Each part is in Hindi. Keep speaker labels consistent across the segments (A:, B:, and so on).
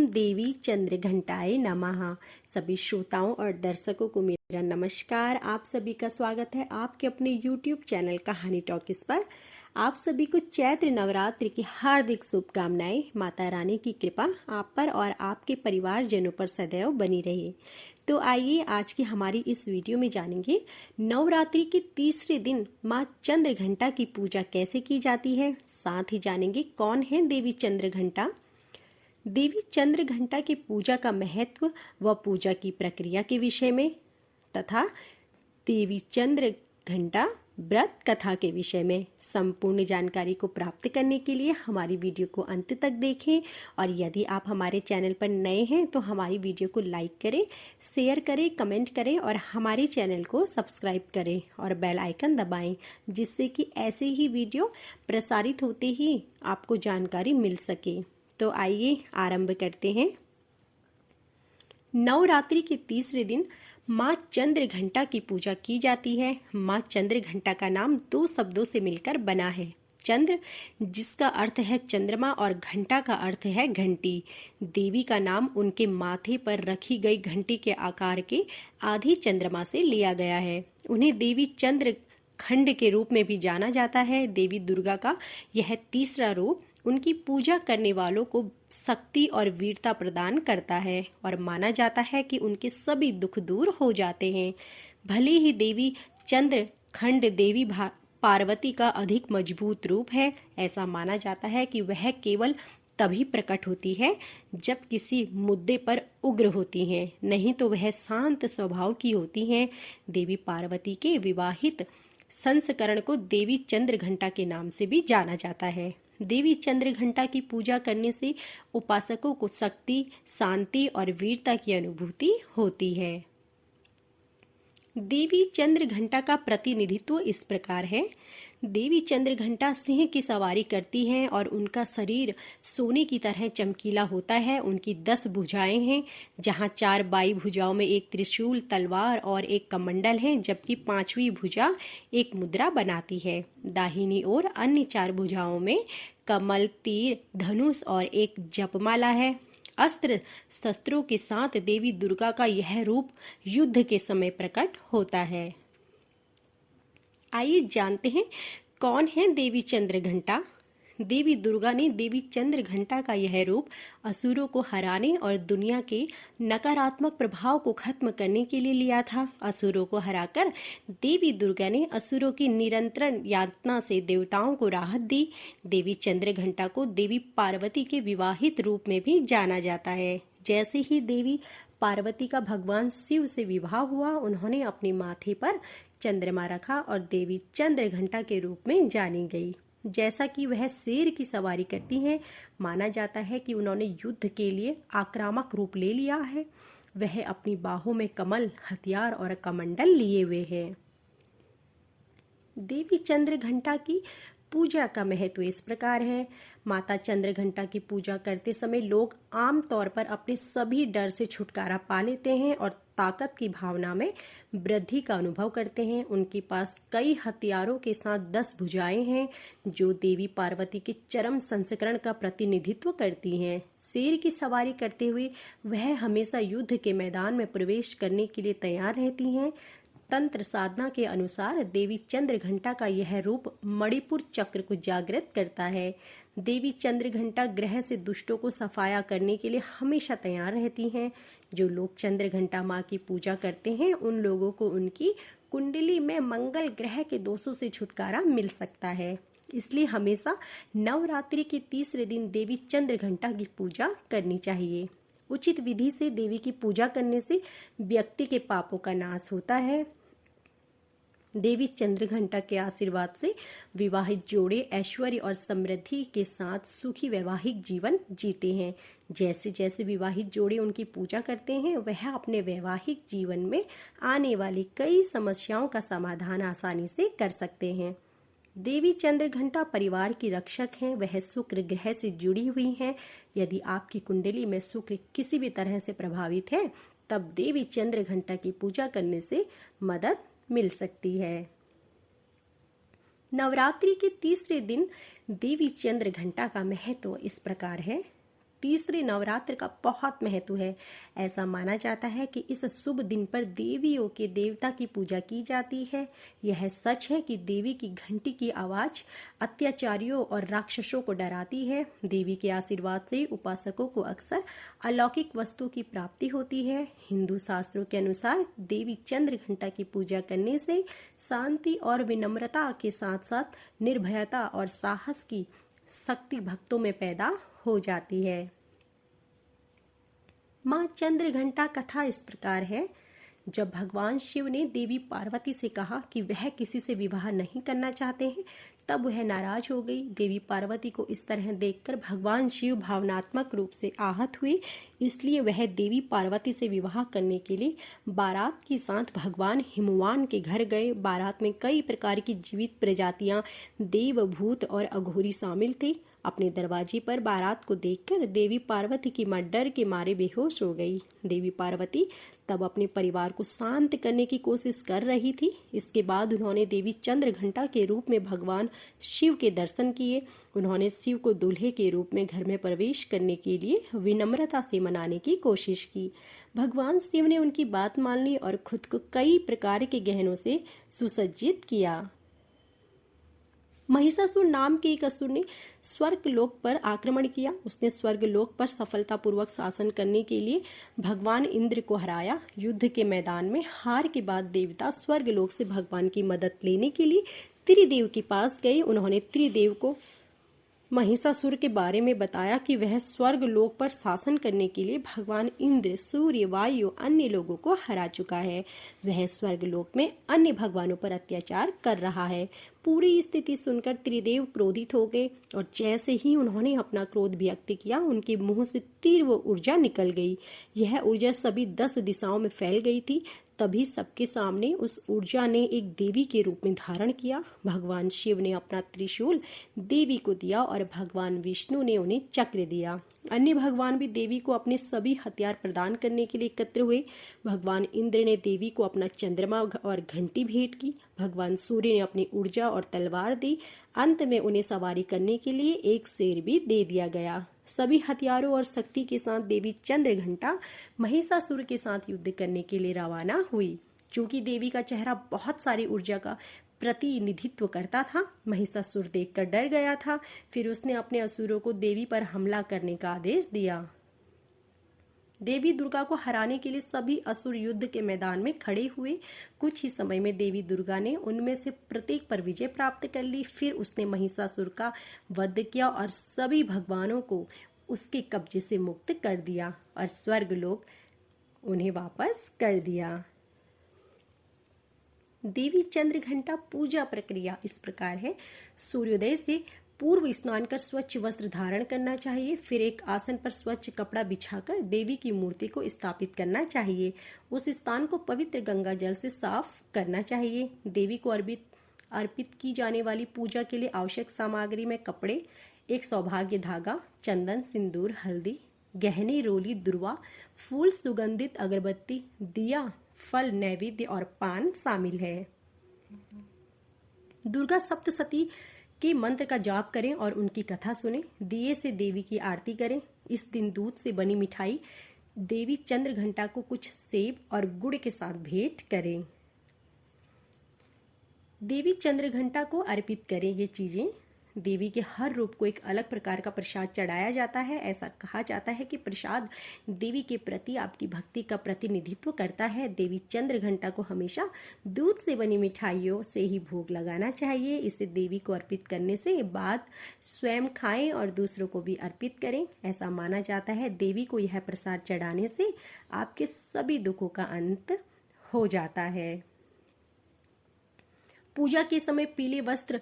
A: ओम देवी चंद्र घंटाए नमः। सभी श्रोताओं और दर्शकों को मेरा नमस्कार। आप सभी का स्वागत है आपके अपने YouTube चैनल कहानी टॉकीज पर। आप सभी को चैत्र नवरात्रि की हार्दिक शुभकामनाएं। माता रानी की कृपा आप पर और आपके परिवारजनों पर सदैव बनी रहे। तो आइए आज की हमारी इस वीडियो में जानेंगे नवरात्रि के तीसरे दिन माँ चंद्र घंटा की पूजा कैसे की जाती है। साथ ही जानेंगे कौन है देवी चंद्र घंटा, देवी चंद्र घंटा की पूजा का महत्व व पूजा की प्रक्रिया के विषय में तथा देवी चंद्र घंटा व्रत कथा के विषय में संपूर्ण जानकारी को प्राप्त करने के लिए हमारी वीडियो को अंत तक देखें। और यदि आप हमारे चैनल पर नए हैं तो हमारी वीडियो को लाइक करें, शेयर करें, कमेंट करें और हमारे चैनल को सब्सक्राइब करें और बेल आइकन दबाएं, जिससे कि ऐसे ही वीडियो प्रसारित होते ही आपको जानकारी मिल सके। तो आइए आरंभ करते हैं। नवरात्रि के तीसरे दिन माँ चंद्र घंटा की पूजा की जाती है। माँ चंद्र घंटा का नाम दो शब्दों से मिलकर बना है। चंद्र जिसका अर्थ है चंद्रमा और घंटा का अर्थ है घंटी। देवी का नाम उनके माथे पर रखी गई घंटी के आकार के आधी चंद्रमा से लिया गया है। उन्हें देवी चंद्र खंड के रूप में भी जाना जाता है। देवी दुर्गा का यह तीसरा रूप उनकी पूजा करने वालों को शक्ति और वीरता प्रदान करता है और माना जाता है कि उनके सभी दुख दूर हो जाते हैं। भले ही देवी चंद्र खंड देवी पार्वती का अधिक मजबूत रूप है, ऐसा माना जाता है कि वह केवल तभी प्रकट होती है जब किसी मुद्दे पर उग्र होती हैं, नहीं तो वह शांत स्वभाव की होती हैं। देवी पार्वती के विवाहित संस्करण को देवी चंद्र घंटा के नाम से भी जाना जाता है। देवी चंद्र घंटा की पूजा करने से उपासकों को शक्ति, शांति और वीरता की अनुभूति होती है। देवी चंद्र घंटा का प्रतिनिधित्व इस प्रकार है। देवी चंद्र घंटा सिंह की सवारी करती हैं और उनका शरीर सोने की तरह चमकीला होता है। उनकी 10 भुजाएं हैं, जहां 4 बाई भुजाओं में एक त्रिशूल, तलवार और एक कमंडल है, जबकि 5वीं भुजा एक मुद्रा बनाती है। दाहिनी ओर अन्य 4 भुजाओं में कमल, तीर, धनुष और एक जपमाला है। अस्त्र शस्त्रों के साथ देवी दुर्गा का यह रूप युद्ध के समय प्रकट होता है। आइए जानते हैं कौन है देवी चंद्र घंटा। देवी दुर्गा ने देवी चंद्र घंटा का यह रूप असुरों को हराने और दुनिया के नकारात्मक प्रभाव को खत्म करने के लिए लिया था। असुरों को हराकर देवी दुर्गा ने असुरों की निरंतर यातना से देवताओं को राहत दी। देवी चंद्र घंटा को देवी पार्वती के विवाहित रूप में भी जाना जाता है। जैसे ही देवी पार्वती का भगवान शिव से विवाह हुआ, उन्होंने अपने माथे पर चंद्रमा रखा और देवी चंद्र घंटा के रूप में जानी गई। जैसा कि वह शेर की सवारी करती हैं, माना जाता है कि उन्होंने युद्ध के लिए आक्रामक रूप ले लिया है। वह अपनी बाहों में कमल, हथियार और कमंडल लिए हुए हैं। देवी चंद्र घंटा की पूजा का महत्व इस प्रकार है। माता चंद्र घंटा की पूजा करते समय लोग आम तौर पर अपने सभी डर से छुटकारा पा लेते हैं और ताकत की भावना में वृद्धि का अनुभव करते हैं। उनके पास कई हथियारों के साथ 10 भुजाएं हैं, जो देवी पार्वती के चरम संस्करण का प्रतिनिधित्व करती हैं। शेर की सवारी करते हुए वह हमेशा युद्ध के मैदान में प्रवेश करने के लिए तैयार रहती हैं। तंत्र साधना के अनुसार देवी चंद्र घंटा का यह रूप मणिपुर चक्र को जागृत करता है। देवी चंद्र घंटा ग्रह से दुष्टों को सफाया करने के लिए हमेशा तैयार रहती हैं। जो लोग चंद्र घंटा माँ की पूजा करते हैं, उन लोगों को उनकी कुंडली में मंगल ग्रह के दोषों से छुटकारा मिल सकता है। इसलिए हमेशा नवरात्रि के तीसरे दिन देवी चंद्र घंटा की पूजा करनी चाहिए। उचित विधि से देवी की पूजा करने से व्यक्ति के पापों का नाश होता है। देवी चंद्र घंटा के आशीर्वाद से विवाहित जोड़े ऐश्वर्य और समृद्धि के साथ सुखी वैवाहिक जीवन जीते हैं। जैसे जैसे विवाहित जोड़े उनकी पूजा करते हैं, वह अपने वैवाहिक जीवन में आने वाली कई समस्याओं का समाधान आसानी से कर सकते हैं। देवी चंद्र घंटा परिवार की रक्षक हैं। वह शुक्र ग्रह से जुड़ी हुई हैं। यदि आपकी कुंडली में शुक्र किसी भी तरह से प्रभावित है, तब देवी चंद्र घंटा की पूजा करने से मदद मिल सकती है। नवरात्रि के तीसरे दिन देवी चंद्र घंटा का महत्व इस प्रकार है। तीसरे नवरात्र का बहुत महत्व है। ऐसा माना जाता है कि इस शुभ दिन पर देवियों के देवता की पूजा की जाती है। यह सच है कि देवी की घंटी की आवाज अत्याचारियों और राक्षसों को डराती है। देवी के आशीर्वाद से उपासकों को अक्सर अलौकिक वस्तु की प्राप्ति होती है। हिंदू शास्त्रों के अनुसार देवी चंद्र घंटा की पूजा करने से शांति और विनम्रता के साथ साथ निर्भयता और साहस की शक्ति भक्तों में पैदा हो जाती है। मां चंद्र घंटा कथा इस प्रकार है। जब भगवान शिव ने देवी पार्वती से कहा कि वह किसी से विवाह नहीं करना चाहते हैं, तब वह नाराज हो गई। देवी पार्वती को इस तरह देखकर भगवान शिव भावनात्मक रूप से आहत हुए, इसलिए वह देवी पार्वती से विवाह करने के लिए बारात के साथ भगवान हिमवान के घर गए। बारात में कई प्रकार की जीवित प्रजातियां, देव, भूत और अघोरी शामिल थे। अपने दरवाजे पर बारात को देखकर देवी पार्वती की मां डर के मारे बेहोश हो गई। देवी पार्वती तब अपने परिवार को शांत करने की कोशिश कर रही थी। इसके बाद उन्होंने देवी चंद्र घंटा के रूप में भगवान शिव के दर्शन किए। उन्होंने शिव को दूल्हे के रूप में घर में प्रवेश करने के लिए विनम्रता से मनाने की कोशिश की। भगवान शिव ने उनकी बात मान ली और खुद को कई प्रकार के गहनों से सुसज्जित किया। महिषासुर नाम के एक असुर ने स्वर्ग लोक पर आक्रमण किया। उसने स्वर्ग लोक पर सफलतापूर्वक शासन करने के लिए भगवान इंद्र को हराया। युद्ध के मैदान में हार के बाद देवता स्वर्ग लोक से भगवान की मदद लेने के लिए त्रिदेव के पास गए। उन्होंने त्रिदेव को महिषासुर के बारे में बताया कि वह स्वर्ग लोक पर शासन करने के लिए भगवान इंद्र, सूर्य, वायु, अन्य लोगों को हरा चुका है। वह स्वर्ग लोक में अन्य भगवानों पर अत्याचार कर रहा है। पूरी स्थिति सुनकर त्रिदेव क्रोधित हो गए और जैसे ही उन्होंने अपना क्रोध व्यक्त किया, उनके मुंह से तीव्र ऊर्जा निकल गई। यह ऊर्जा सभी 10 दिशाओं में फैल गई थी। तभी सबके सामने उस ऊर्जा ने एक देवी के रूप में धारण किया। भगवान शिव ने अपना त्रिशूल देवी को दिया और भगवान विष्णु ने उन्हें चक्र दिया। अन्य भगवान भी देवी को अपने सभी हथियार प्रदान करने के लिए एकत्र हुए। भगवान इंद्र ने देवी को अपना चंद्रमा और घंटी भेंट की। भगवान सूर्य ने अपनी ऊर्जा और तलवार दी। अंत में उन्हें सवारी करने के लिए एक शेर भी दे दिया गया। सभी हथियारों और शक्ति के साथ देवी चंद्र घंटा महिषासुर के साथ युद्ध करने के लिए रवाना हुई। चूंकि देवी का चेहरा बहुत सारी ऊर्जा का प्रतिनिधित्व करता था, महिषासुर देखकर डर गया था। फिर उसने अपने असुरों को देवी पर हमला करने का आदेश दिया। देवी दुर्गा को हराने के लिए सभी असुर युद्ध के मैदान में खड़े हुए। कुछ ही समय में देवी दुर्गा ने उनमें से प्रत्येक पर विजय प्राप्त कर ली। फिर उसने महिषासुर का वध किया और सभी भगवानों को उसके कब्जे से मुक्त कर दिया और स्वर्ग लोक उन्हें वापस कर दिया। देवी चंद्र घंटा पूजा प्रक्रिया इस प्रकार है। सूर्योदय से पूर्व स्नान कर स्वच्छ वस्त्र धारण करना चाहिए। फिर एक आसन पर स्वच्छ कपड़ा बिछाकर देवी की मूर्ति को स्थापित करना चाहिए। उस स्थान को पवित्र गंगा जल से साफ करना चाहिए। देवी को अर्पित की जाने वाली पूजा के लिए आवश्यक सामग्री में कपड़े, एक सौभाग्य धागा, चंदन, सिंदूर, हल्दी, गहने, रोली, दुर्वा, फूल, सुगंधित अगरबत्ती, दिया, फल, नैवेद्य और पान शामिल है। दुर्गा सप्तशती के मंत्र का जाप करें और उनकी कथा सुनें। दिए से देवी की आरती करें। इस दिन दूध से बनी मिठाई देवी चंद्र घंटा को कुछ सेब और गुड़ के साथ भेंट करें। देवी चंद्र घंटा को अर्पित करें। ये चीजें देवी के हर रूप को एक अलग प्रकार का प्रसाद चढ़ाया जाता है। ऐसा कहा जाता है कि प्रसाद देवी के प्रति आपकी भक्ति का प्रतिनिधित्व करता है। देवी चंद्र घंटा को हमेशा दूध से बनी मिठाइयों से ही भोग लगाना चाहिए। इसे देवी को अर्पित करने से बाद स्वयं खाएं और दूसरों को भी अर्पित करें। ऐसा माना जाता है देवी को यह प्रसाद चढ़ाने से आपके सभी दुखों का अंत हो जाता है। पूजा के समय पीले वस्त्र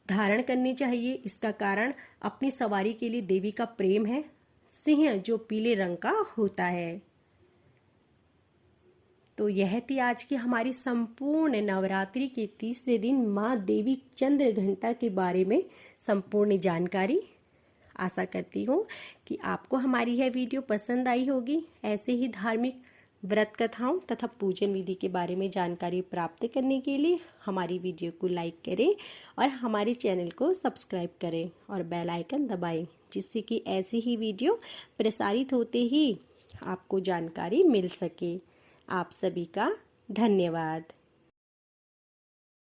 A: धारण करनी चाहिए। इसका कारण अपनी सवारी के लिए देवी का प्रेम है। सिंह जो पीले रंग का होता है। तो यह थी आज की हमारी संपूर्ण नवरात्रि के तीसरे दिन माँ देवी चंद्र घंटा के बारे में संपूर्ण जानकारी। आशा करती हूँ कि आपको हमारी यह वीडियो पसंद आई होगी। ऐसे ही धार्मिक व्रत कथाओं तथा पूजन विधि के बारे में जानकारी प्राप्त करने के लिए हमारी वीडियो को लाइक करें और हमारे चैनल को सब्सक्राइब करें और बेल आइकन दबाएं, जिससे कि ऐसी ही वीडियो प्रसारित होते ही आपको जानकारी मिल सके। आप सभी का धन्यवाद।